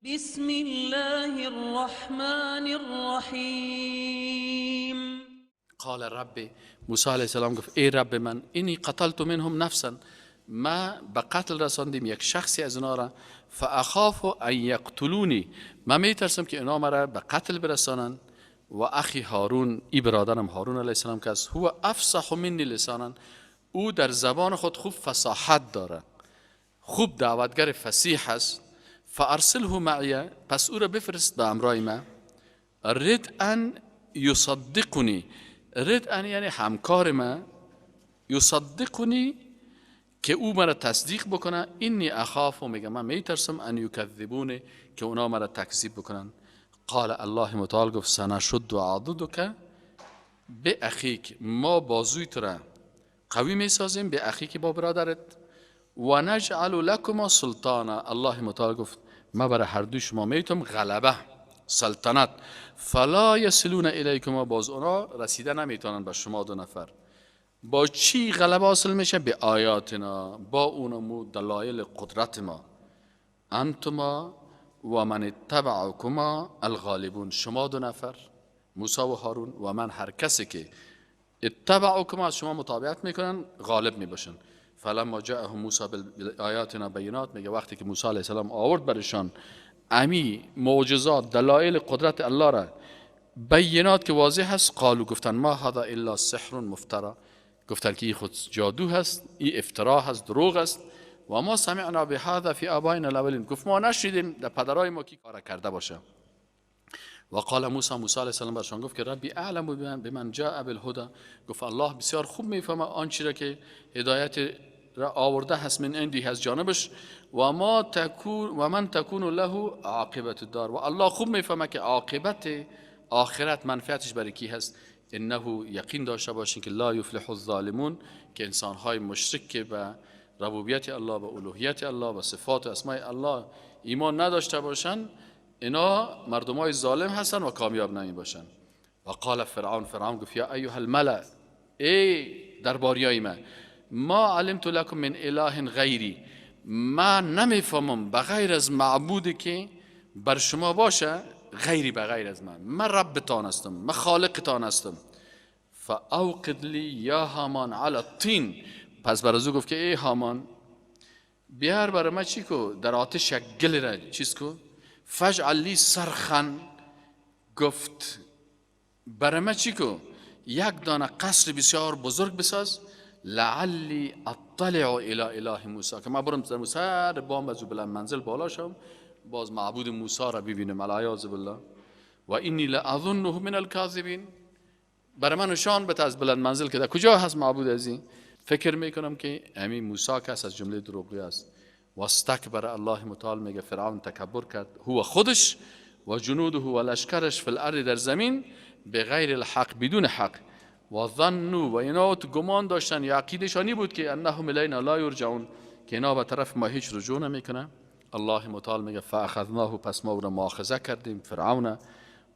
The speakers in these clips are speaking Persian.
بسم الله الرحمن الرحیم. قال ربی، موسی علیه السلام گفت ای رب من، اینی قتلت منهم نفسا، ما به قتل رساندیم یک شخصی از اونا را، فاخاف ان یقتلونی، من میترسم که اونا مرا به قتل برسانن. و اخی هارون، ای برادرم هارون علیه السلام که است، هو افصح منی لسانا، او در زبان خود خوب فصاحت داره، خوب دعوتگر فصیح است. فارسله معی، پس او را بفرست به امرای ما. ردءا یصدقنی، ردءا یعنی همکار ما، یصدقنی که او مرا تصدیق بکنه، اینی اخاف، میگه من میترسم ان یکذبونی که اونا مرا تکذیب بکنن. قال الله متعال گفت سنشد عضدک به اخیک، ما بازوی تو را قوی میسازیم، به اخیک با برادرت، و نجعل لکما سلطانا، الله متعال گفت ما برای هر دوی شما میتم غلبه، سلطنت، فلا یصلون الیکما، باز اونا رسیده نمیتونن به شما دو نفر. با چی غلبه حاصل میشه؟ به آیاتنا، با اونمو دلایل قدرت ما. انتما و من اتبعکما الغالبون، شما دو نفر موسی و هارون و من، هر کسی که اتبعکما از شما متابعت میکنن غالب میباشن. فلما جاءهم موسی بالآیاتنا بینات، میگه وقتی که موسی علیه السلام آورد برشان امی معجزات دلایل قدرت الله را، بینات که واضح هست، قالو گفتن ما هذا الا سحر مفترا، گفتن که این خود جادو هست، این افترا هست، دروغ است. و ما سمعنا بهذا فی آبائنا الاولین، گفت ما نشنیدیم در پدرای ما کی کار کرده باشه. و قال موسی، موسی علیه السلام برشان گفت که ربی اعلم بمن جاء بالهدى، گفت الله بسیار خوب میفهمه آنچه را که هدایت را آورده هست من عندی، از جانبش، و ما تکون و من تکون له عاقبت الدار، و الله خوب میفهمه که عاقبت آخرت منفعتش برای کی هست. انه یقین داشته باشین که لا یفلح الظالمون، که انسانهای مشرک که به ربوبیت الله، به الوهیت الله، به صفات و اسماء الله ایمان نداشته باشن، اینا مردمای ظالم هستن و کامیاب نمی باشن. و قال فرعون، فرعون گفت یا ایها الملأ، ای درباریای من، ما علمت لكم من اله غیری، من نمیفهمم بغیر از معبودی که بر شما باشه، غیری بغیر از من ربتان هستم، من خالقتان هستم. فاوقد لی یا هامان علی الطین، پس بر ازو گفت که ای هامان بیار برای من چی کو، در آتش یک گل را چیز کو، فجعل لی سرخن، گفت برای من چی کو، یک دانه قصر بسیار بزرگ بساز، لعلی اطلع الى اله موسی، که من برم در موسی بام از بلند منزل بالا شم، باز معبود موسی را ببینم، العیاذ بالله. و اینی لاظنه من الکاذبین، برای من نشان بده از بلند منزل که در کجا هست معبود ازین، فکر میکنم که همین موسی کس از جمله دروغگوی است. و استکبر، الله متعال میگه فرعون تکبر کرد، هو خودش و جنوده و لشکرش فی الارض، در زمین، بغیر الحق، بدون حق. و ظنوا، و اینا گمان داشتن یا عقیدشانی بود که انهم الینا لا یرجعون، که اینا به طرف ما هیچ رجوع نمیکنه. الله متعال میگه فاخذناه، پس ما او را مؤاخذه کردیم، فرعون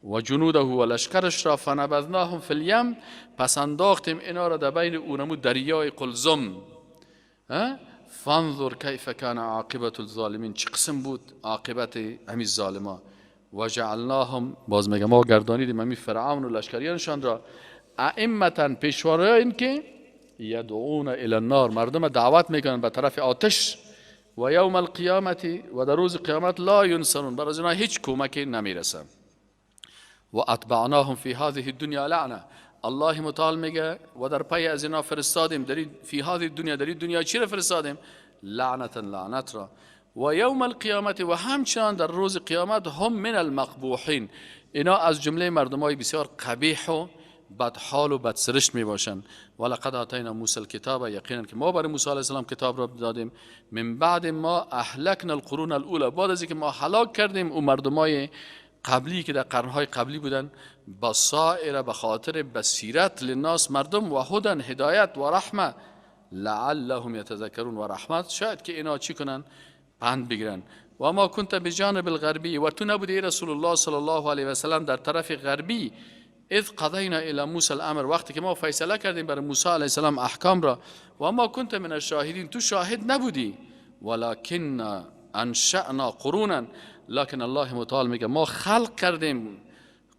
و جنوده و لشکرش را، فنبذناهم فی الیم، پس انداختیم اینا را در بین اونمو دریای قلزم. فانظر کیف کان عاقبت الظالمین، چه قسم بود عاقبت همین ظالما. و جعلناهم، باز میگه ما گردانیدیم همین فرعون و لشکریانشان را، ائمه، پیشوایان که یدعون الی النار، مردم دعوت میکنن به طرف آتش، و یوم القیامت، و در روز قیامت لا ینصرون، برای اینا هیچ کمکی نمیرسه. و اتبعناهم فی هذه الدنیا لعنه، الله متعال میگه و در پی از اینا فرستادیم در فی هذه الدنیا، در این دنیا چی را فرستادیم؟ لعنتا، لعنت را. و یوم القیامت، و همچنان در روز قیامت، هم من المقبوحین، اینا از جمله مردمای بسیار قبیح و بدحال و بدسرشت می باشند. ولقد آتینا موسی الکتاب، یقینا که ما برای موسی علیه السلام کتاب را دادیم، من بعد ما اهلکنا القرون الاولى، بعد از اینکه ما هلاک کردیم اون مردمای قبلی که در قرنهای قبلی بودن، بصائر، به خاطر بصیرت، للناس، مردم، و هدن، هدایت، و رحمه لعلهم یتذکرون، و رحمت، شاید که اینا چی کنن، پند بگیرن. و ما کنت بجانب الغربی، و تو نبودی رسول الله صلی الله علیه و سلم در طرف غربی، اذ قضینا الی موسی الامر، وقتی که ما فیصله کردیم برای موسی علیه السلام احکام را، و ما کنت من الشاهدین، تو شاهد نبودی، ولکن انشأنا قرونا، لکن الله متعال میگه ما خلق کردیم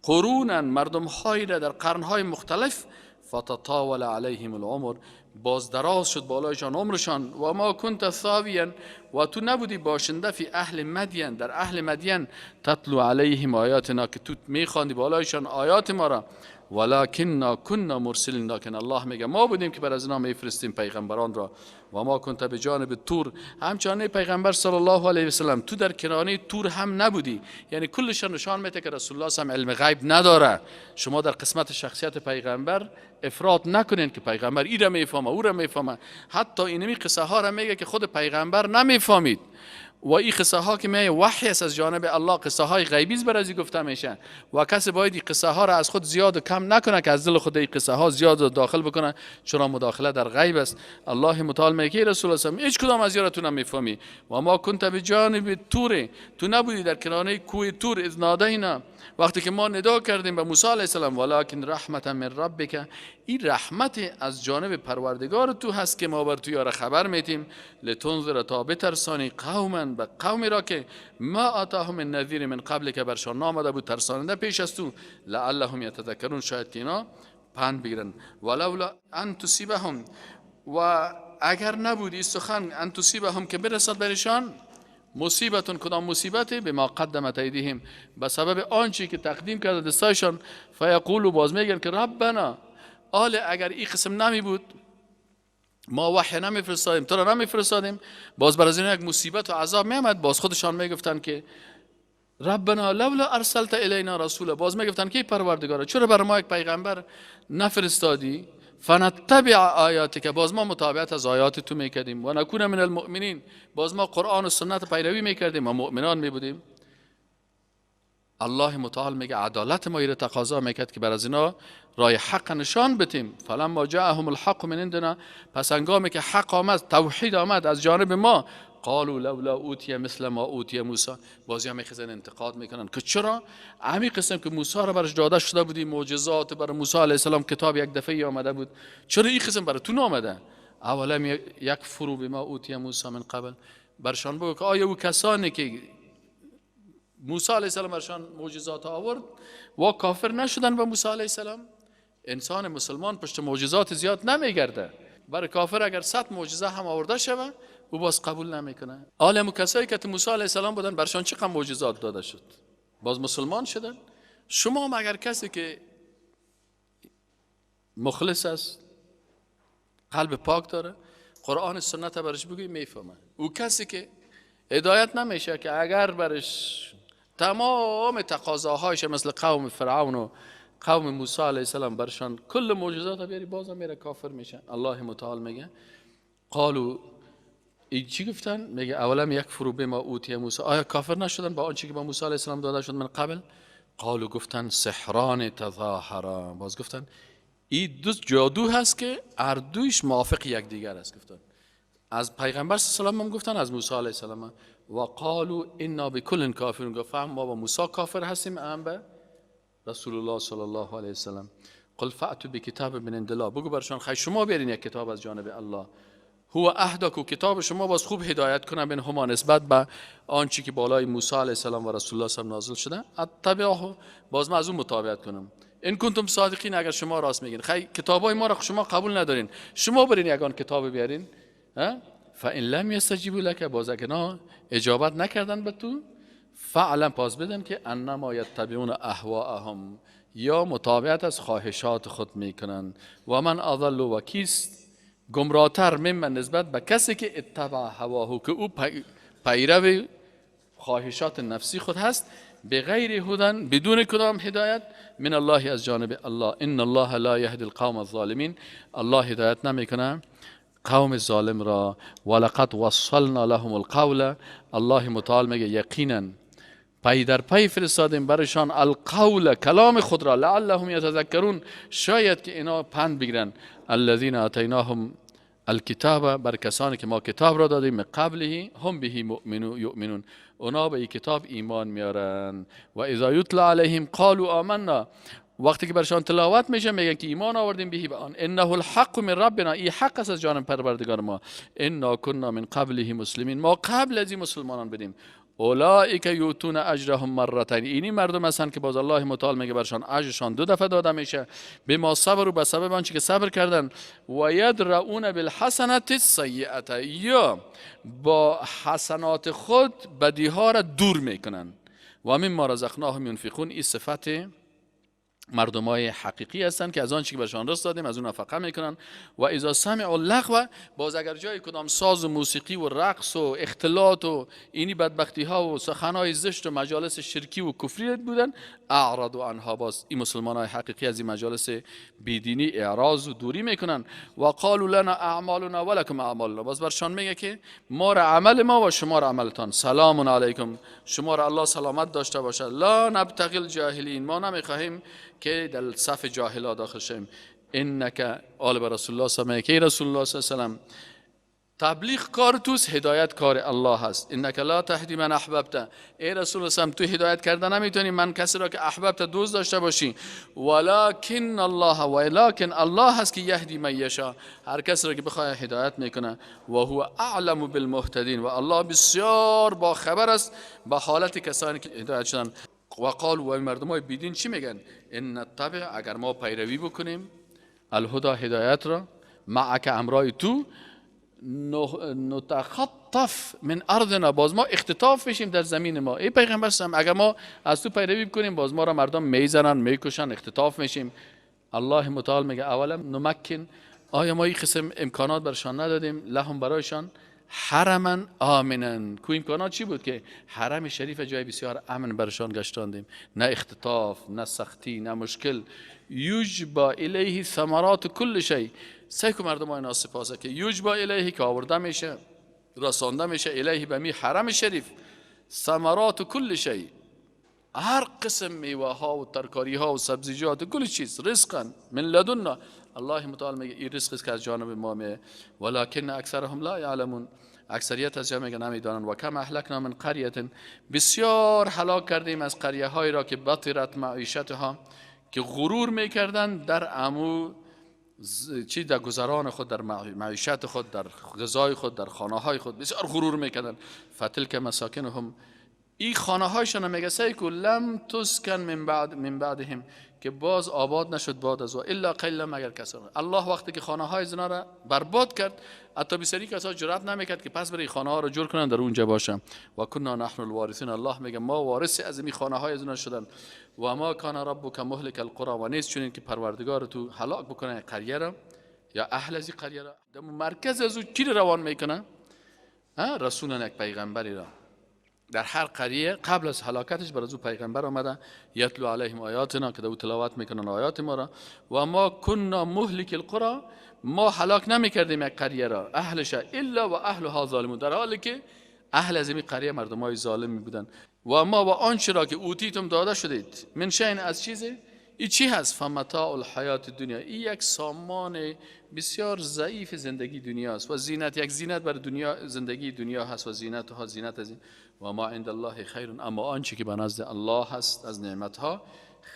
قرونا، مردم هایی را در قرنهای مختلف، فتطاول علیهم العمر، باز دراز شد بالایشان عمرشان، و ما کنت ثاویا، و تو نبودی باشنده فی اهل مدین، در اهل مدین، تتلو علیهم آیاتنا، که تو میخواندی بالایشان آیات ما را، ولکننا کنا مرسلین، لکن الله میگه ما بودیم که بر از اینا میفرستیم پیغمبران را، و ما کنت بجانب تور، همچنین پیغمبر صلی الله علیه و سلم تو در کنانه تور هم نبودی. یعنی کلش نشان میده که رسول الله هم علم غیب نداره. شما در قسمت شخصیت پیغمبر افراط نکنین که پیغمبر این را میفهمه او را میفهمه، حتی اینمی قصه ها را میگه که خود پیغمبر نمیفهمید، و این قصه ها که میگه وحی است از جانب الله، قصه های غیبی بر ازی گفته میشه، و کسی باید این قصه ها را از خود زیاد و کم نکنه که از دل خود این قصه ها زیاد داخل بکنه، چرا مداخله در غیب است. الله متعال میگه رسول الله هیچ کدام از یارا تو نمیفهمی. و ما کنت بجانب تور، تو نبودی در کنانه کوه تور، اذ نادینا، وقتی که ما ندا کردیم به موسی علیه السلام، ولکن رحمتا من ربک، این رحمت از جانب پروردگار تو هست که ما بر تو یار خبر میتیم، لتنذر، تا بترسانی قوما، به قومی را که ما آتاهم من نذیر من قبل، که برشان نامده بود ترساننده پیش از تو، لعلهم یتذکرون، شاید که اینا پند بگیرن. ولولا ان تصیبهم، و اگر نبودی سخن ان تصیبهم که برسد برشان مصیبتون، کدام مصیبتی، به ما قدمت ایدیهم، به سبب آنچه که تقدیم کرده دستایشان، فیقولوا، باز میگن که ربنا، اگر این قسم نمی بود ما وحی نمیفرستادیم، تو را نمیفرستادیم، باز بر از این یک مصیبت و عذاب میامد، باز خودشان میگفتن که ربنا لولا ارسلت الینا رسولا، باز میگفتن که پروردگار چرا بر ما یک پیغمبر نفرستادی، فنتبع آیاتک، باز ما متابعت از آیات تو میکردیم، و نکون من المؤمنین، باز ما قرآن و سنت پیروی میکردیم و مؤمنان میبودیم. الله متعال میگه عدالت ما ایره تقاضا میکرد که بر از اینا رای حق نشان بتیم. فلما جاءهم الحق من عندنا، پس هنگامی که حق آمد، توحید آمد از جانب ما، قالوا لولا اوتی مثل ما اوتی موسی، بازی هم میخزن انتقاد میکنن که چرا همین قسم که موسی را برش داده شده بودی، معجزات برای موسی علیه السلام، کتاب یک دفعه آمده بود، چرا این قسم برای تو نآمده؟ اولم یکفروا بما اوتی موسی من قبل، برشان بگو که آیا او کسانی که موسی علیه السلام برشان معجزات آورد و کافر نشدن به موسی علیه السلام؟ انسان مسلمان پشت معجزات زیاد نمیگرده، برای کافر اگر 100 معجزه هم آورده شود او باز قبول نمیکنه. عالم کسایی که موسی علیه السلام بودن برشان چقدر معجزات داده شد، باز مسلمان شدن. شما اگر کسی که مخلص است، قلب پاک داره، قرآن سنت برش بگوی میفهمه. او کسی که هدایت نمیشه، که اگر برش تمام تقاضاهایش مثل قوم فرعون و قوم موسی علیه السلام برشان کل معجزات بیاری، بازم میره کافر میشه. الله متعال میگه قالو، این چی گفتن؟ میگه اولم یکفروا بما اوتی موسی، آیا کافر نشدن با آنچه که با موسی علیه السلام داده شد من قبل؟ قالو، گفتن سحران تظاهرا، باز گفتن این دو جادو هست که هر دویش موافق یکدیگر است. گفتن از پیغمبر صلی الله علیه و آله گفتن، از موسی علیه السلام، و قالو انا بكل کافرون، گفتن ما با موسی کافر هستیم، ام به رسول الله صلی الله علیه و سلم. قل فأتوا بکتاب من عند الله، بگو برشان خیر شما بیارین یک کتاب از جانب الله، هو اهداکو، کتاب شما باز خوب هدایت کنه بین هما نسبت به آنچه که بالای موسی علیه السلام و رسول الله صلی الله علیه و نازل شده، اتبعه، باز ما از اون مطابقت کنم. این کنتم صادقین، اگر شما راست میگین. خیر کتابای ما را شما قبول ندارین، شما برین یگان کتاب بیارین. فإن لم يستجیبوا لك، باز اگر اجابت نکردن به تو، فعلا پاس بدن که انما یتبعون اهواءهم، یا مطابقت از خواهشات خود میکنن. و من اضل، و کیست گمراهتر ممن نسبت به کسی که اتبع هواه، که او پیرو خواهشات نفسی خود هست، بغیر هدن، بدون کدام هدایت، من الله، از جانب الله. ان الله لا یهدی القوم الظالمین، الله هدایت نمیکنه قوم ظالم را. ولقد وصلنا لهم القول، الله متعال میگه یقینا پی در پی فرستادیم برشان القول، کلام خود را، لعلهم یتذکرون، شاید که اینا پند بگیرن. الذین آتیناهم الکتاب، بر کسانی که ما کتاب را دادیم، من قبله هم به یؤمنون، اونا به این کتاب ایمان میارن. و اذا یتلی علیهم قالوا آمنا، وقتی که برشان تلاوت میشه میگن که ایمان آوردیم بهی به آن، انه الحق من ربنا، این حق است از جانب پروردگار ما، انا كنا من قبله مسلمین، ما قبل از این مسلمانان بدیم. اولئک یؤتون اجرهم مرتين، اینی مردم هستند که باز الله متعال میگه برشان اجرشان 2 دفعه داده میشه، به ما صبر و به سبب آنچه که صبر کردن، و یدرؤون بالحسنه السیئه، یا با حسنات خود بدیها را دور میکنن. و مما رزقناهم ينفقون، این صفت مردمای حقیقی هستند که از آن چیزی که برشان رزق دادیم از اون نفقه میکنن. و اذا سمعوا اللغو، باز اگر جای کدام ساز و موسیقی و رقص و اختلاط و اینی بدبختی ها و سخنهای زشت و مجالس شرکی و کفری بودن، اعرضوا عنها، باز این مسلمانای حقیقی از این مجالس بیدینی اعراض و دوری میکنن. و قالوا لنا اعمالنا ولکم اعمالنا، باز برشان میگه که ما را عمل ما و شما را عملتان، سلام علیکم، شما را الله سلامت داشته باشه، لا نبتغي الجاهلین، ما نمیخواهیم که در صف جاهلا داخل شیم. انک آل به رسول الله صلی الله علیه و رسول الله صلی الله علیه و تبلیغ کار توست، هدایت کار الله هست. انک لا تهدی من احببت، ای رسول الله تو هدایت کردن نمیتونی من کسی را که احببت دوست داشته باشی، ولکن الله هست که یهدی من یشاء، هر کسی را که بخواد هدایت میکنه، و هو اعلم بالمهتدین، و الله بسیار با خبر است به حالت کسانی که هدایت شدن. و قال، و مردمای بیدین چی میگن؟ ان نتبع، اگر ما پیروی بکنیم، الهدى هدایت را، معک امرای تو، نتخطف من ارضنا، باز ما اختطاف بشیم در زمین ما. ای پیغمبر سلام، اگر ما از تو پیروی بکنیم باز ما را مردم میزنن میکشن، اختطاف میشیم. الله متعال میگه اولم نمکن، آیا ما این قسم امکانات برشان ندادیم؟ لهم، برایشان، حرما آمنا، کو امکانات چی بود؟ که حرم شریف جای بسیار امن برشان گشتاندیم، نه اختطاف، نه سختی، نه مشکل. یجبا الیه ثمرات کل شیء، سیکو مردم های ناسپاسه که یجبا الیه، که آورده میشه رسانده میشه، الیه به می حرم شریف، ثمرات کل شیء، هر قسم میوه ها و ترکاری ها و سبزیجات و کل چیز، رزقا من لدنا، الله متعال میگه این رزق است که از جانب ما میه، ولکن اکثرهم لا یعلمون، اکثریت از جامعه نمیدانند. و کم اهلکنا من قریه، بسیار هلاک کردیم از قریه هایی را که بطرت معیشتها، که غرور میکردن در امو چی، در گذران خود، در معیشت خود، در غذای خود، در خانه های خود بسیار غرور میکردن. فتلک مساکنهم، این خانه هایشان میگه سیکو لم تسکن من بعدهم، که باز آباد نشد بعد از او، الا قلیلا، مگر کسان. الله وقتی که خانه های زنا را برباد کرد، حتی بسیاری کسا جرئت نمیکرد که پس بری خانه ها را جور کنن در اونجا باشن. و کنا نحن الوارثین، الله میگه ما وارث از این خانه های زنا شدن. و ما کان ربک مهلک القرى، و نیست چنین که پروردگار تو هلاک بکنه قریه را یا اهل از این قریه را. در مرکز از او کی روان میکنه؟ رسولان، یک پیغمبری را در هر قریه قبل از هلاکتش بر از او پیغمبر آمده، یتلو علیهم آیاتنا، که او تلاوت میکنن آیات ما را. و ما کنا مهلک القرى، ما هلاک نمیکردیم یک قریه را، اهلش الا و اهلها ظالمون، در حالی که اهل از این قریه مردمای ظالمی بودن. و ما و آنچه را که اوتیتم داده شدید، من شیء، از چیزی، این چی هست؟ فمتاع الحیات دنیا، این یک سامان بسیار ضعیف زندگی دنیا است، و زینت، یک زینت بر دنیا، زندگی دنیا هست، و زینتها، زینت از این. و ما عند الله خیر، اما آنچه که به نزد الله هست از نعمتها،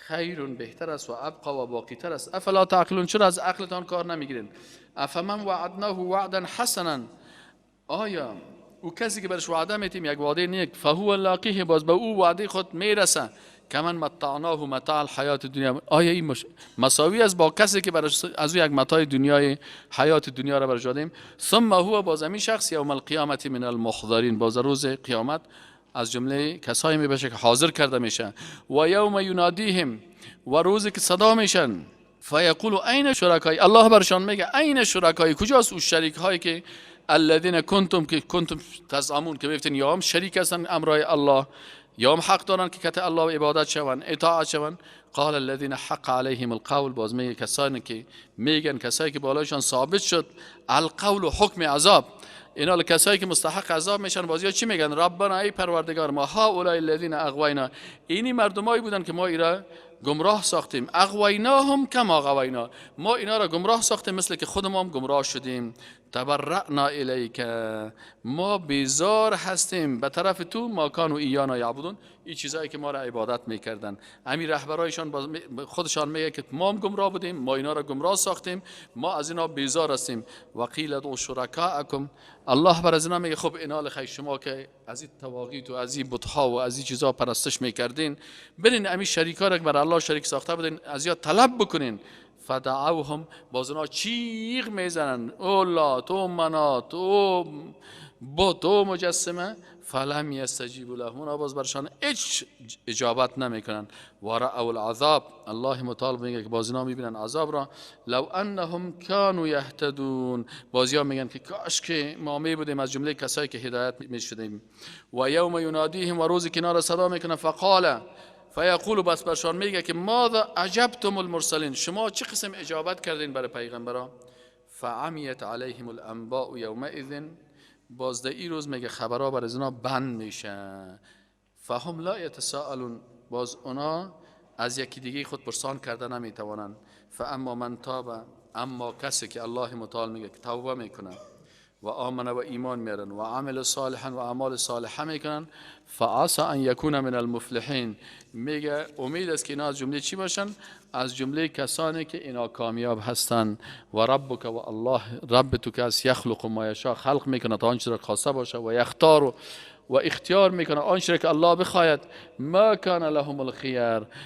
خیر، بهتر است، و ابقا، و باقی تر است. افلا تعقلون، چرا از عقلتان کار نمیگیرین؟ افمن وعدناه وعدا حسنا، آیا او کسی که برش وعده میتیم یک وعده نیک، فهو لاقیه، باز به او وعده خود میرسه، کمن متعناه متاع الحیات دنیا، آیا این مساوی است با کسی که برش از او یک متاع دنیای حیات دنیا را برش دادیم؟ ثم هو، باز همین شخص، یوم القیامت من المحضرین، باز روز قیامت از جمله کسایی میبشه که حاضر کرده میشه. و یوم ینادیهم، و روزی که صدا میشن، فیقول این شرکای، الله برشان میگه این شرکای، کجاست او شریک هایی که الذین کنتم تزعمون، که میفتین یا هم شریک هستن امرای الله، یا هم حق دارن که کت الله عبادت شون، اطاعت شون. قال الذين حق عليهم القول، باز میگه کسانی که میگن، کسایی که بالایشان ثابت شد القول و حکم عذاب، اینا کسایی که مستحق عذاب میشن، بازیا چی میگن؟ ربنا، ای پروردگار ما، هؤلاء الذين اغوینا، اینی مردمایی بودن که ما ایرا گمراه ساختیم، اغویناهم کما غوینا، ما اینا را گمراه ساختیم مثل که خود ما هم گمراه شدیم. تبرأنا الیک، ما بیزار هستیم به طرف تو، ما کانوا ایانا یعبدون، این چیزایی که ما را عبادت میکردن. همین رهبرایشان خودشان میگه که ما هم گمراه بودیم، ما اینا را گمراه ساختیم، ما از اینا بیزار هستیم. و قیل ادعوا شرکاءکم، الله بر از اینا میگه خب اینا لخی شما که از این تواغیت و از این بت‌ها و از این چیزا پرستش میکردین، برین همین شریکا را که بر الله شریک ساخته بودین از یا طلب بکنین. فدعوهم، باز اونا چیغ میزنن، او لات، او منات، او بت، او مجسمه. فلم یستجیبوا لهم، اونا باز برشان هیچ اجابت نمیکنن. و رأوا العذاب، الله متعال میگه که باز اینا میبینن عذاب را. لو انهم كانوا يهتدون، بازیا میگن که کاش که ما میبودیم از جمله کسایی که هدایت میشدیم. و یوم ینادیهم، و روزی که اینا را صدا میکنه، فقال، فیقول، بس برشان میگه که ماذا عجبتم المرسلین، شما چه قسم اجابت کردین برای پیغمبران. فعمیت علیهم الانباء یومئذ، باز در این روز میگه خبرها بر از اونا بند میشه. فهم لا یتساءلون، باز اونا از یکی دیگه خود پرسان کرده نمیتوانند. فاما من تاب، اما کسی که الله متعال میگه که توبه میکنه و آمن و ایمان میارن و عمل صالحا و اعمال صالحه میکنن، فعسى ان یکون من المفلحین، میگه امید است که اینا از جمله چی باشن؟ از جمله کسانی که اینا کامیاب هستن. و ربک، و الله رب تو که از یخلق ما یشاء، خلق میکنه تا آنچه را خواسته باشه، و یختار، و اختیار میکنه آنچه را که الله بخواید. ما کان لهم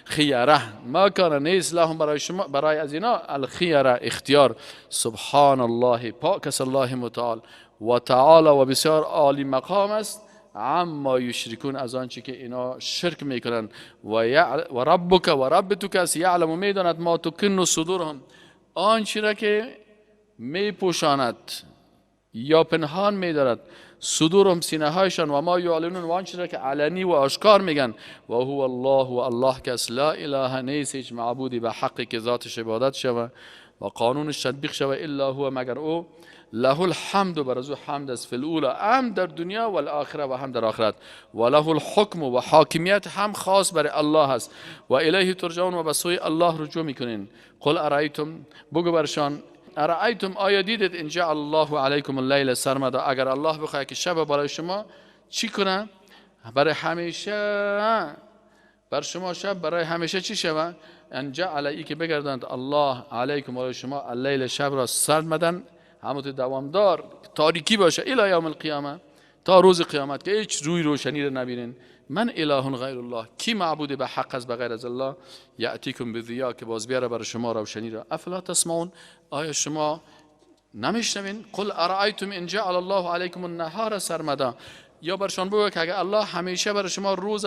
خیره، ما کان نیست لهم برای شما، برای از اینا الخیره اختیار. سبحان الله، پاک است الله متعال، و تعالی و بسیار عالی مقام است، عما یشرکون، از آنچه که اینا شرک میکنن. و ربک، و رب تو کس یعلم، میداند، ما تکن صدورهم، آنچه را که میپوشاند یا پنهان میدارد، صدورهم سینه هایشان، و ما یعلنون، و آنچه را که علنی و آشکار میگن. و هو الله، و الله کس لا اله، نیست هیچ معبودی به حقی که ذاتش عبادت شوه و قانونش تطبیق شوه الا هو، مگر او. له الحمد، بر از او حمد است، فی الاولی، هم در دنیا و الاخره، و هم در آخرت. و له الحکم، و حاکمیت هم خاص برای الله است. و الیه ترجعون، و به سوی الله رجوع میکنین. قل ارایتم، بگو برشان، ارایتم، آیا دیدید، ان جعل الله علیکم اللیل سرمدا، اگر الله بخواهد که شب برای شما چی کنه؟ برای همیشه، بر شما شب برای همیشه چی شود؟ ان جعل، ای که بگردند الله علیکم برای شما اللیل، شب را سرمدن، همون دوامدار تاریکی باشه، الی یوم القیامه، تا روز قیامت که هیچ روی روشنی را نبینین. من اله غیر الله، کی معبود به حق از بغیر از الله؟ یاتیکم بضیا، که باز بیاره برای شما روشنی را. افلا تسمعون، آیا شما نمیشنوین؟ قل ارایتم ان جعل الله علیکم النهار سرمدا، یا برشان بگو که اگر الله همیشه برای شما روز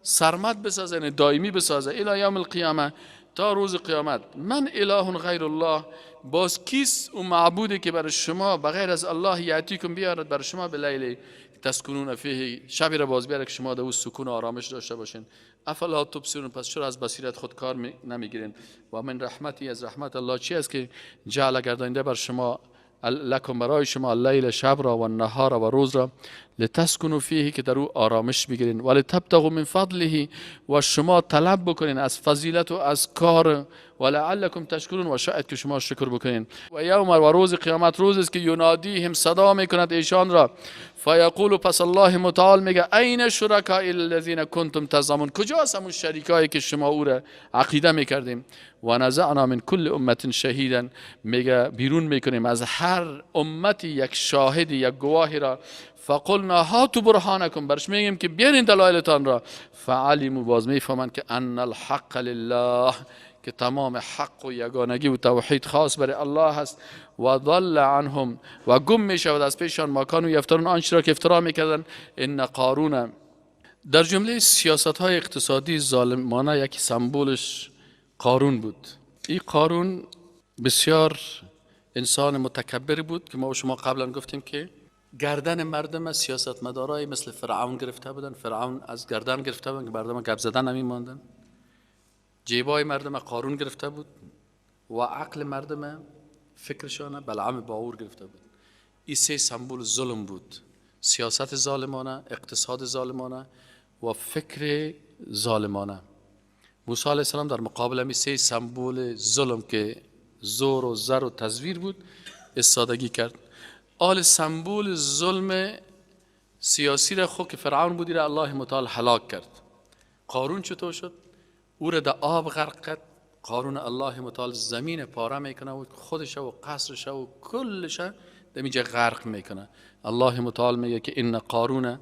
سرمد بسازه، یعنی دائمی بسازه، الی یوم القیامه، تا روز قیامت. من اله غیر الله، باز کیست اون معبودی که برای شما بغیر از الله یاتیکم بیارد برای شما به لیلی تسکنون فیه، شبی را باز بیاره که شما در او سکون و آرامش داشته باشین. افلا تبصرون، پس چرا از بصیرت خود کار نمیگیرین؟ و من رحمتی، از رحمت الله چی است که جعل گردانده بر شما لکم، برای شما اللیل، شب را، و النهار، و روز را، لتسکنوا فیه، که در او آرامش بگیرین، و لتبتغوا من فضله، و شما طلب بکنین از فضیلت و از کار، و لعلکم تشکرون، و شاید که شما شکر بکنین. و یوم، و روز قیامت، روز است که ینادیهم، صدا میکند ایشان را، فیقول، پس الله متعال میگه این شرکاء الذین کنتم تزعمون، کجاست همون شریکایی که شما او را عقیده میکردیم. و نزعنا من کل امت شهیدا، میگه بیرون میکنیم از هر امتی یک شاهدی، یک گواهی را. فقلنا هاتوا برهانکم، برش میگیم که بیارین دلایلتان را. فعلموا، باز میفهمند که ان الحق لله، که تمام حق و یگانگی و توحید خاص برای الله هست. و ضل عنهم، و گم میشود از پیشان، ما کانوا یفترون، آنچه را که افترا میکردن. ان قارون، در جمله سیاست های اقتصادی ظالمانه یکی سمبولش قارون بود. این قارون بسیار انسان متکبر بود که ما و شما قبلا گفتیم که گردن مردم سیاستمدارای مثل فرعون گرفته بودن. فرعون از گردن گرفته بودن که مردم گپ زدن نمی‌ماندن. جیبای مردم قارون گرفته بود و عقل مردم، فکرشان بلعم باور گرفته بود. این سه سمبول ظلم بود: سیاست ظالمانه، اقتصاد ظالمانه و فکر ظالمانه. موسی علیه السلام در مقابل این سه سمبول ظلم که زور و زر و تزویر بود، استادگی کرد. آل سمبول ظلم سیاسی را خود که فرعون بودی را الله متعال هلاک کرد. قارون چطور شد؟ او را در آب غرق کرد. قارون الله متعال زمین پاره میکنه و خودش و قصرش و کلش در اینجا غرق میکنه. الله متعال میگه که این قارون،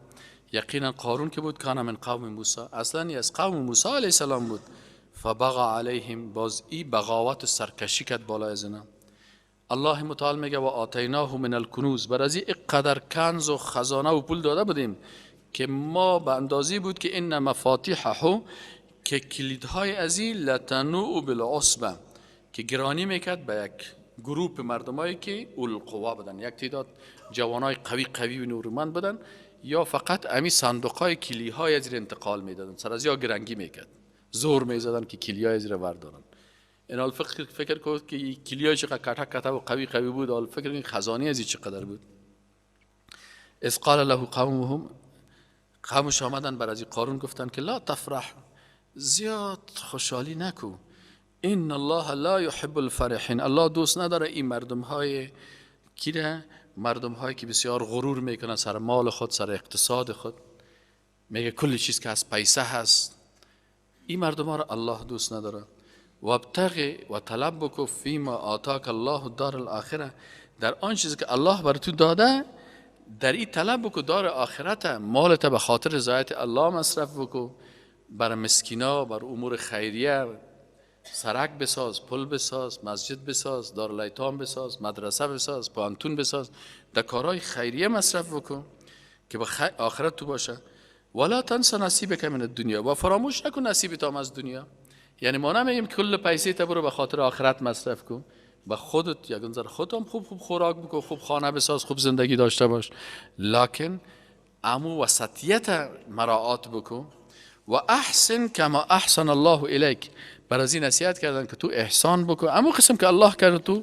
یقینا قارون که بود کان من قوم موسی، اصلا از قوم موسی علیه السلام بود. فبغى علیهم، باز ای بغاوت و سرکشی کرد بالای از اینا. الله متعال میگه و آتیناه من الکنوز، بر از این قدر کنز و خزانه و پول داده بودیم که ما به اندازی بود که این مفاتیحه، که کلیدهای از این لتنوء بالعصبه، که گرانی میکرد به یک گروپ مردمایی که اول قوا بدن، یک تعداد جوانای قوی و نورمند بدن، یا فقط امی صندوقهای کلیهای از انتقال میدادن، سر از یا گرنگی میکرد، زور میزدن که کلیهای از بردارن. این حال فکر کرد که کلیای چقدر کتا و قوی بود، حال فکر این خزانه از چقدر بود. اذ قال له قومهم، قومش آمدن بر از قارون گفتن که لا تفرح، زیاد خوشحالی نکو، این الله لا يحب الفرحین، الله دوست نداره این مردم های کیره، مردم هایی که بسیار غرور میکنن سر مال خود، سر اقتصاد خود، میگه کل چیز که از پیسه هست، این مردم ها را الله دوست نداره. وابتغ و طلب بکو فیما آتاک الله دار الاخره، در آن چیزی که الله بر تو داده در این طلب بکو دار آخرت، مالت به خاطر رضایت الله مصرف بکو، بر مسکینا، بر امور خیریه، سرک بساز، پل بساز، مسجد بساز، دارالایتام بساز، مدرسه بساز، پانتون بساز، در کارهای خیریه مصرف بکن که به آخرت تو باشه. ولا تنس نصیبک من الدنیا، و فراموش نکن نصیب تو از دنیا. یعنی ما نمیگیم کل پیسه تو برو به خاطر آخرت مصرف کن، به خودت یک نظر خودت خوب خوراک بکن، خوب خانه بساز، خوب زندگی داشته باش، لکن امو وسطیت مراعات بکن. و احسن کما احسن الله الیک، بر از این نصیحت کردن که تو احسان بکن، اما قسم که الله کرده تو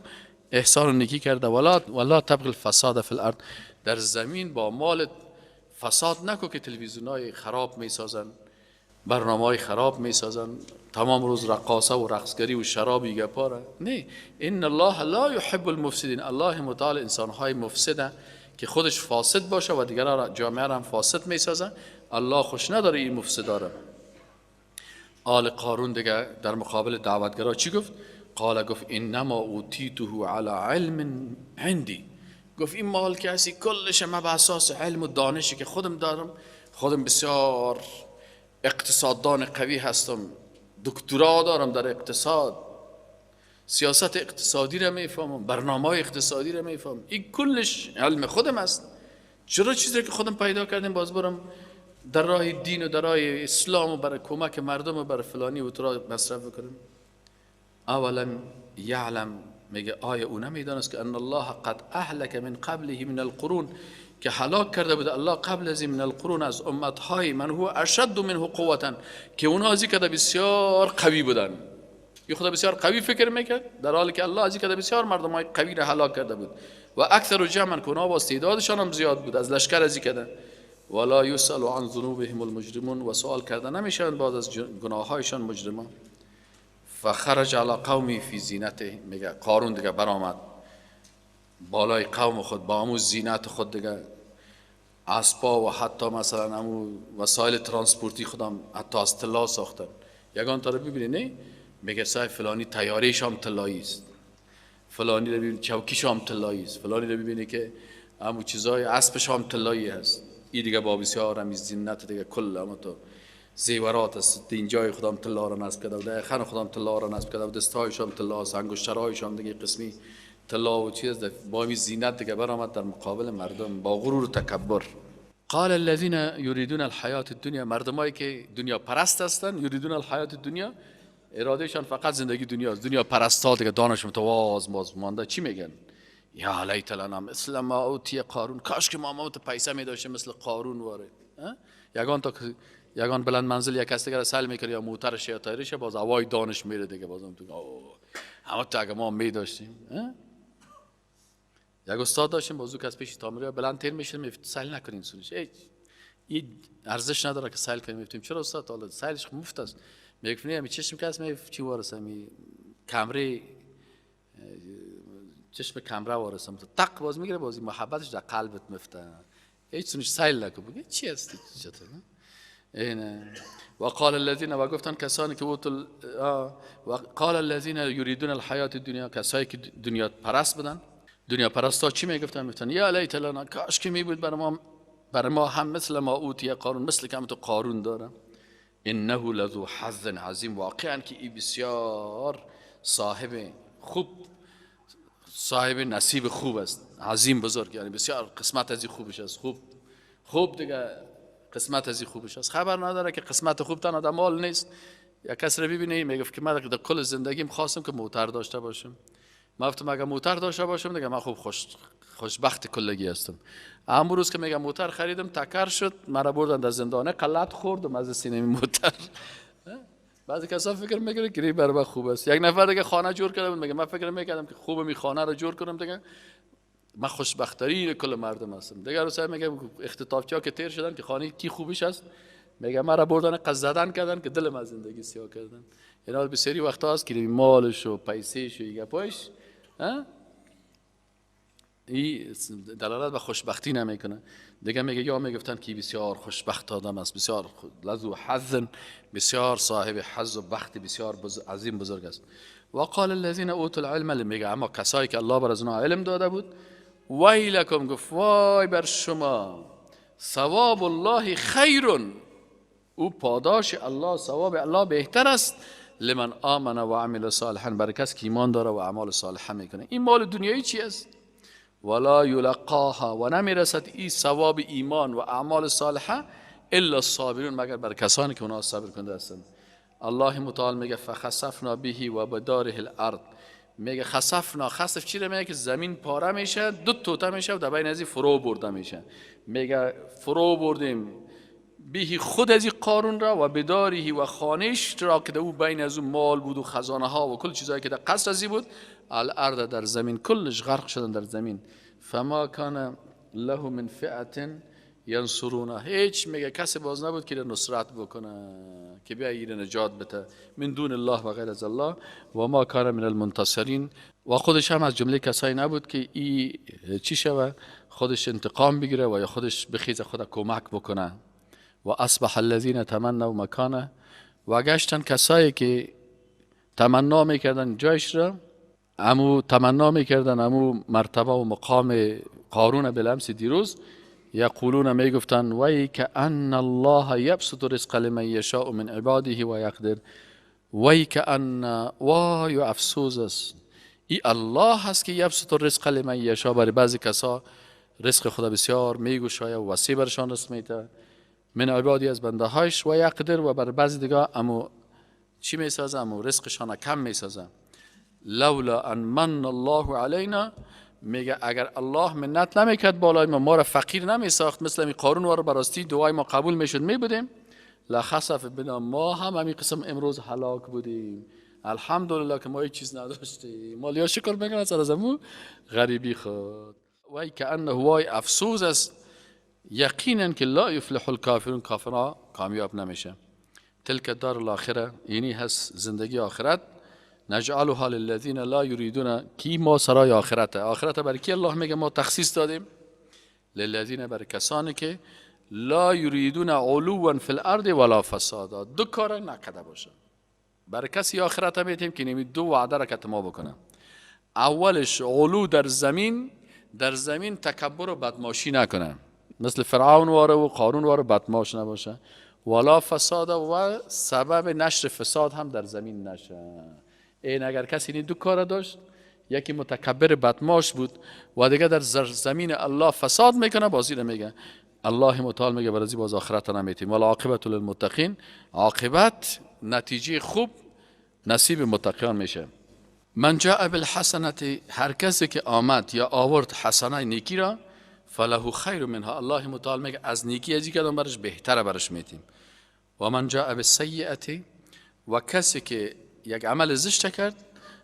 احسان و نیکی کرده. ولا تبغ الفساد فی الارض، در زمین با مال فساد نکن که تلویزیونای خراب میسازن، برنامه‌های خراب میسازن، تمام روز رقاصه و رقصگری و شرابی گپاره. نه، ان الله لا يحب المفسدین، الله متعال انسان‌های مفسده که خودش فاسد باشه و دیگران جامعه را هم فاسد میسازن، الله خوش نداره این مفسدا را. آل قارون دیگه در مقابل دعوتگرا چی گفت؟ گفت انما اوتیته علی علم عندی، گفت این مال که هستی کلش ما به اساس علم و دانشی که خودم دارم، خودم بسیار اقتصاددان قوی هستم، دکترا دارم در اقتصاد، سیاست اقتصادی را میفهمم، برنامه اقتصادی را میفهمم، این کلش علم خودم است. چرا چیزی که خودم پیدا کردم باز برم در راه دین و در راه اسلام و برای کمک مردم و برای فلانی و ترا مصرف بکنم؟ اولا یعلم، میگه آیا او نمیدانست که ان الله قد اهلک من قبله من القرون، که هلاک کرده بود الله قبل از من القرون از امتهای من هو اشد منه قوتا، که اونا ازی کده بسیار قوی بودن. یه خدا بسیار قوی فکر میکرد، در حالی که الله ازی کده بسیار مردم های قوی را هلاک کرده بود. و اکثر جمعا که اونا با استعدادشان هم زیاد بود، از لشکر ازی کده. ولا یسأل عن ذنوبهم المجرمون، و سوال کرده نمیشن بعد از گناهایشان مجرمان. فخرج علی قومی فی زینته، میگه قارون دیگه برآمد بالای قوم خود با امو زینت خود، دیگه اسبا و حتی مثلا امو وسایل ترانسپورتی خودم حتی از طلا ساختن. یگان تا رو ببینی نه، میگه صاحب فلانی تیاریش هم طلایی است، فلانی رو ببینی چوکیش هم طلایی است، فلانی رو ببینی که امو چیزای اسبش هم طلایی هست. این دیگه با بسیار همی زینت دیگه کل اما تو زیورات است، اینجای خودم طلا را نصب کرده و در خان خودم طلا را نصب کرده و دستایش هم طلا است، انگشترهایش هم دیگه قسمی طلا و چیز، با این زینت دیگه برآمد در مقابل مردم با غرور و تکبر. قال الذين يريدون الحیات الدنیا، مردمایی که دنیا پرست هستن، یریدون الحیات الدنیا، ارادهشان فقط زندگی دنیاست، دنیا پرستا دیگه، دانش متواز مانده. چی میگن؟ یا لیت لنا مثل ما اوتی قارون، کاش که ما پیسه می داشتیم مثل قارون واره. یگان بلند منزل یک کسی که سال میکنه یا موترش یا تایرش، باز هوای دانش میره دیگه، بازم تو همه تا اگه ما می داشتیم. یک استاد داشتیم بازو که از پیش تامری بلند تیر میشه، میفت سال نکنین سونش، این ارزش نداره که سال کنیم. میفتیم چرا استاد؟ حالا سالش مفت است. میگه نه می چشم کس می چی وارسه می کمری چشم کمره وارسم تق باز میگیره، بازی محبتش در قلبت مفته، هیچ سونش سیل نکو بگی چی هستی چطور اینه. و قال الذين، و گفتن کسانی که و قال الذين يريدون الحیات الدنیا، کسایی که دنیا پرست بدن. دنیا پرستا چی میگفتن؟ یا لیت لنا، کاش که می بود برای ما هم مثل ما اوتی قارون، مثل که تو قارون داره. انه لذو حظ عظیم، واقعا که این بسیار صاحب نصیب خوب است، عظیم بزرگ، یعنی بسیار قسمت از این خوبش است. خوب دیگه قسمت از این خوبش است. خبر نداره که قسمت خوب تنها در مال نیست. یک کس رو ببینی میگه که من در کل زندگیم خواستم که موتر داشته باشم. من گفتم اگه موتر داشته باشم دیگه من خوب خوشبخت کلگی هستم. امروز که میگم موتر خریدم تکر شد، مرا بردن در زندانه، قلت خوردم از سینه موتر. بعضی کسا فکر میکنه که برای من خوب است. یک نفر دیگه خانه جور کرده میگه من فکر میکردم که خوبه می خانه رو جور کنم دیگه من خوشبخت‌ترین کل مردم هستم. دیگه روزا میگه اختطافچی‌ها که تیر شدن که خانه کی خوبش است، میگه مرا بردن قزدن کردن که دلم از زندگی سیاه کردن. اینا بسیاری وقتا هست که مالش و پیسه‌ش و گپاش این دلالت به خوشبختی نمیکنه. دیگه میگه یا میگفتن که بسیار خوشبخت آدم است، بسیار لذو حظ، بسیار صاحب حظ و بخت بسیار عظیم بزرگ است. و قال الذين اوتوا العلم، میگه اما کسایی که الله بر از اونها علم داده بود، ویلکم، گفت وای بر شما، ثواب الله خیر، او پاداش الله، ثواب الله بهتر است، لمن آمن و عمل صالحا، برای کسی که ایمان داره و اعمال صالحه میکنه. این مال دنیایی چی است؟ ولا یلقاها، و نمیرسد این ثواب ایمان و اعمال صالحه الا الصابرون، مگر بر کسانی که اونها صبر کننده هستند. الله متعال میگه فخسفنا به و بداره الارض، میگه خسفنا، خسف چی رو میگه که زمین پاره میشه، دو توته میشه و در بین از فرو برده میشه. میگه فرو بردیم به خود از قارون را و بداره و خانهش را که در او بین از اون مال بود و خزانه ها و کل چیزایی که در قصر ازی بود، الارض در زمین کلش غرق شدن در زمین. فما کان له من فئه ینصرونه، هیچ میگه کسی باز نبود که نصرت بکنه که بیا این نجات بده من دون الله و غیر از الله، و ما کان من المنتصرین، و خودش هم از جمله کسایی نبود که این چی شوه خودش انتقام بگیره و یا خودش بخیز خود کمک بکنه. و اصبح الذين تمنوا مکانه، و گشتن کسایی که تمنا میکردن جایش را، تمنا میکردن امو مرتبه و مقام قارون بالامس دیروز، یقولون میگفتن وی که ان الله یبسط رزق لمن یشاء من عباده و یقدر، وی که ان، وای و افسوس است، ای الله هست که یبسط رزق لمن یشاء، برای بعضی کسا رزق خدا بسیار میگشایه و وسیع برشان رزق میده، من عبادی از بنده هایش، و یقدر، و برای بعضی دیگه امو چی میسازه، امو رزقشان کم میسازه. لولا ان من الله علینا، میگه اگر الله منت نمیکرد بالای ما را فقیر نمیساخت، مثل می قارون وارو براستی دعای ما قبول میشد میبودیم، لخسف بنا، ما هم همین قسم امروز هلاک بودیم. الحمدلله که ما هیچ چیز نداشتیم، مالیا شکر میکنن سر از امو غریبی خود. وای که انه، وای افسوس است، یقینا که لا یفلح الکافرون، کافرها کامیاب نمیشه. تلک دار الاخره، یعنی هست زندگی آخرت، نجعلها للذین لا یریدون، کی ما سرای آخرت، آخرت برای کی الله میگه ما تخصیص دادیم، للذین، برای کسانی که لا یریدون علوا فی الارض ولا فسادا، دو کار نکرده باشه. برای کسی آخرت میتیم که نمی دو وعده را که ما بکنه، اولش علو در زمین تکبر و بدماشی نکنه، مثل فرعون واره و قارون واره بدماش نباشه، ولا فساد، و سبب نشر فساد هم در زمین نشه. این اگر کسی این دو کار داشت، یکی متکبر بدماش بود و دیگه در زمین الله فساد میکنه، بازی نمیگه. الله متعال میگه برازی باز آخرت نمیتیم، ولا عاقبت للمتقین، عاقبت نتیجه خوب نصیب متقیان میشه. من جاء بالحسنه، هر کسی که آمد یا آورد حسنه نیکی را، فله خیر منها، الله متعال میگه از نیکی ازی کردن برش بهتره برش میتیم. و من جاء بالسیئه، و کسی که یک عمل زشت کرد،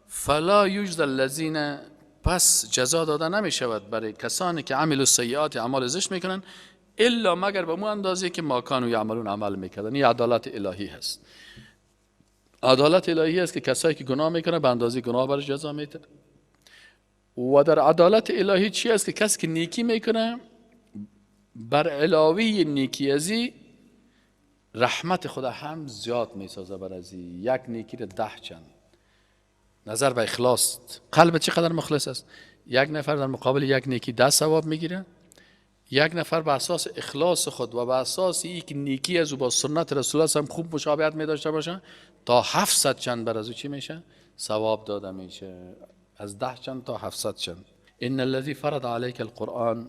فلا یجزی الذین، پس جزا داده نمی شود برای کسانی که عملوا السیئات، اعمال زشت میکنن، الا مگر به مو اندازه که ما کانوا یعملون، عمل میکردن. این عدالت الهی هست. عدالت الهی است که کسایی که گناه میکنه به اندازه گناه برش جزا میده، و در عدالت الهی چی است که کسی که نیکی میکنه بر علاوه نیکی ازی رحمت خدا هم زیاد میسازه بر ازی. یک نیکی را 10 چند. نظر به اخلاص، قلب چقدر مخلص است. یک نفر در مقابل یک نیکی 10 ثواب میگیره. یک نفر به اساس اخلاص خود و به اساس یک نیکی از او با سنت رسول الله هم خوب مشابهت می داشته باشه تا 700 چند بر از او چی میشه؟ ثواب داده میشه. از 10 چند تا 700 چند. ان الذي فرض عليك القرآن،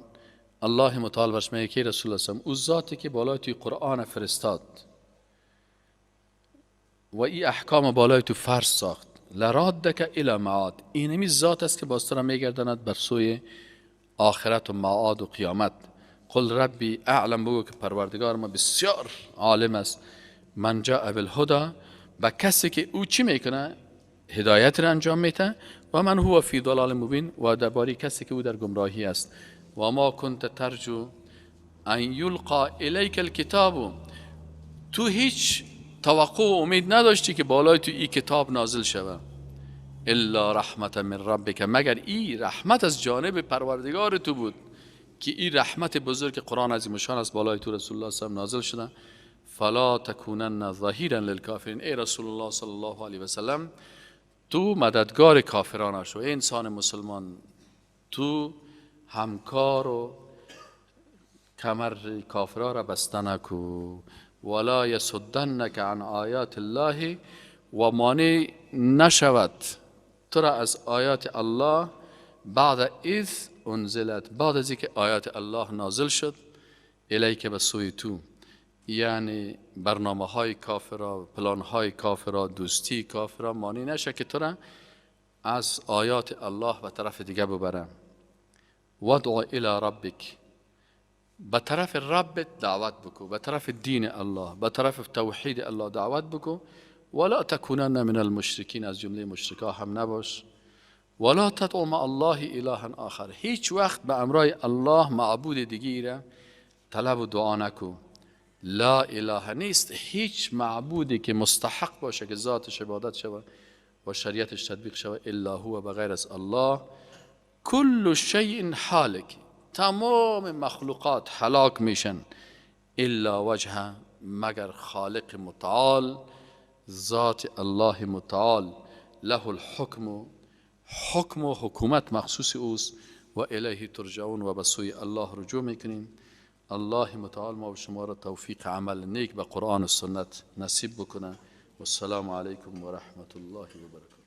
الله متعال برش میگه که رسول الله او ذاتی که بالای توی قرآن فرستاد و این احکام بالای تو فرض ساخت، لرادک الی معاد، اینمی ذات است که باز تو را میگرداند بر سوی آخرت و معاد و قیامت. قل ربی اعلم، بگو که پروردگار ما بسیار عالم است. من جاء بالهدى، با کسی که او چی میکنه؟ هدایت را انجام میده. و من هو فی ضلال مبین، و درباره کسی که او در گمراهی است. و ما کنت ترجو ان یلقى الیک الکتاب، تو هیچ توقع و امید نداشتی که بالای تو این کتاب نازل شود. الا رحمت من ربک، مگر این رحمت از جانب پروردگار تو بود که این رحمت بزرگ قرآن عظیم شان است بالای تو رسول الله صلی الله علیه و نازل شده. فلا تکونن ظهیرا للکافرین، ای رسول الله صلی الله علیه و سلم تو مددگار کافران شو. ای انسان مسلمان تو همکار و کمر کافرها را بسته نکو. ولا یصدنک عن آیات الله، و مانع نشود تو را از آیات الله بعد اذ انزلت، بعد از اینکه آیات الله نازل شد، الیک به سوی تو، یعنی برنامه های کافرها، پلان های کافرها، دوستی کافرها مانع نشه که تو را از آیات الله به طرف دیگه ببره. ودع الی ربک، به طرف ربت دعوت بکو، به طرف دین الله، به طرف توحید الله دعوت بکو. ولا تکونن من المشرکین، از جمله مشرکا هم نباش. ولا تدع مع الله اله آخر، هیچ وقت به امرای الله معبود دیگی را طلب و دعا نکو. لا اله، نیست هیچ معبودی که مستحق باشه که ذاتش عبادت شود و شریعتش تطبیق شود الا هو، بغیر از الله. کل شیء حالک، تمام مخلوقات هلاک میشن. الا وجهه، مگر خالق متعال، ذات الله متعال. له الحکم، حکم و حکومت مخصوص اوست. و الیه ترجعون، و به سوی الله رجوع میکنیم. الله متعال ما و شما را توفیق عمل نیک به قرآن و سنت نصیب بکنه. و السلام علیکم و رحمت الله و برکاته.